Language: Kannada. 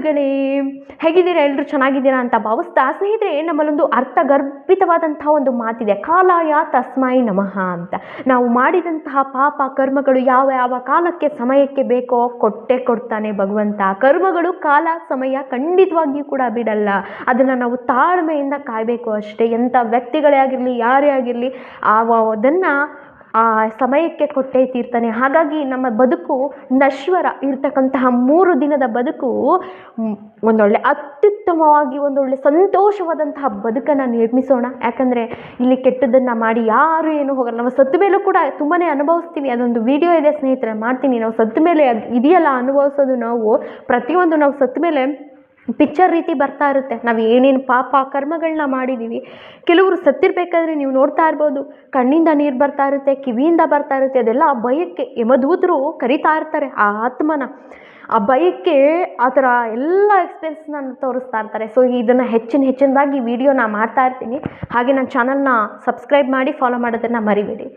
ಬಂಧುಗಳೇ, ಹೇಗಿದ್ದೀರಾ? ಎಲ್ಲರೂ ಚೆನ್ನಾಗಿದ್ದೀರಾ ಅಂತ ಭಾವಿಸ್ತಾ, ಸ್ನೇಹಿತರೆ, ನಮ್ಮಲ್ಲೊಂದು ಅರ್ಥಗರ್ಭಿತವಾದಂತಹ ಒಂದು ಮಾತಿದೆ, ಕಾಲಾಯ ತಸ್ಮೈ ನಮಃ ಅಂತ. ನಾವು ಮಾಡಿದಂತಹ ಪಾಪ ಕರ್ಮಗಳು ಯಾವ ಯಾವ ಕಾಲಕ್ಕೆ ಸಮಯಕ್ಕೆ ಬೇಕೋ ಕೊಟ್ಟೇ ಕೊಡ್ತಾನೆ ಭಗವಂತ. ಕರ್ಮಗಳು ಕಾಲ ಸಮಯ ಖಂಡಿತವಾಗಿಯೂ ಕೂಡ ಬಿಡಲ್ಲ. ಅದನ್ನು ನಾವು ತಾಳ್ಮೆಯಿಂದ ಕಾಯಬೇಕು ಅಷ್ಟೇ. ಎಂಥ ವ್ಯಕ್ತಿಗಳೇ ಆಗಿರಲಿ, ಯಾರೇ ಆಗಿರಲಿ, ಅದನ್ನು ಆ ಸಮಯಕ್ಕೆ ಕೊಟ್ಟೇ ತೀರ್ತಾನೆ. ಹಾಗಾಗಿ ನಮ್ಮ ಬದುಕು ನಶ್ವರ ಇರ್ತಕ್ಕಂತಹ 3 ದಿನದ ಬದುಕು ಒಂದೊಳ್ಳೆ ಅತ್ಯುತ್ತಮವಾಗಿ ಒಂದೊಳ್ಳೆ ಸಂತೋಷವಾದಂತಹ ಬದುಕನ್ನು ನಿರ್ಮಿಸೋಣ. ಯಾಕಂದರೆ ಇಲ್ಲಿ ಕೆಟ್ಟದ್ದನ್ನು ಮಾಡಿ ಯಾರು ಏನು ಹೋಗಲ್ಲ. ನಾವು ಸತ್ತ ಮೇಲೂ ಕೂಡ ತುಂಬಾ ಅನುಭವಿಸ್ತೀವಿ. ಅದೊಂದು ವಿಡಿಯೋ ಇದೆ ಸ್ನೇಹಿತರೆ, ಮಾಡ್ತೀನಿ. ನಾವು ಸತ್ತ ಮೇಲೆ ಇದೆಯಲ್ಲ ಅನುಭವಿಸೋದು, ನಾವು ಪ್ರತಿಯೊಂದು ನಾವು ಸತ್ತ ಮೇಲೆ ಪಿಕ್ಚರ್ ರೀತಿ ಬರ್ತಾ ಇರುತ್ತೆ. ನಾವು ಏನೇನು ಪಾಪ ಕರ್ಮಗಳನ್ನ ಮಾಡಿದ್ದೀವಿ. ಕೆಲವರು ಸತ್ತಿರಬೇಕಾದ್ರೆ ನೀವು ನೋಡ್ತಾ ಇರ್ಬೋದು, ಕಣ್ಣಿಂದ ನೀರು ಬರ್ತಾ ಇರುತ್ತೆ, ಕಿವಿಯಿಂದ ಬರ್ತಾ ಇರುತ್ತೆ. ಅದೆಲ್ಲ ಆ ಭಯಕ್ಕೆ ಯಮದೂತರು ಕರಿತಾ ಇರ್ತಾರೆ ಆ ಆತ್ಮನ. ಆ ಭಯಕ್ಕೆ ಆ ಥರ ಎಲ್ಲ ಎಕ್ಸ್ಪೀರಿಯನ್ಸ್ನ ತೋರಿಸ್ತಾ ಇರ್ತಾರೆ. ಸೊ ಇದನ್ನು ಹೆಚ್ಚಿನದಾಗಿ ವಿಡಿಯೋನ ಮಾಡ್ತಾ ಇರ್ತೀನಿ. ಹಾಗೆ ನನ್ನ ಚಾನಲ್ನ ಸಬ್ಸ್ಕ್ರೈಬ್ ಮಾಡಿ ಫಾಲೋ ಮಾಡೋದನ್ನು ಮರಿಬೇಡಿ.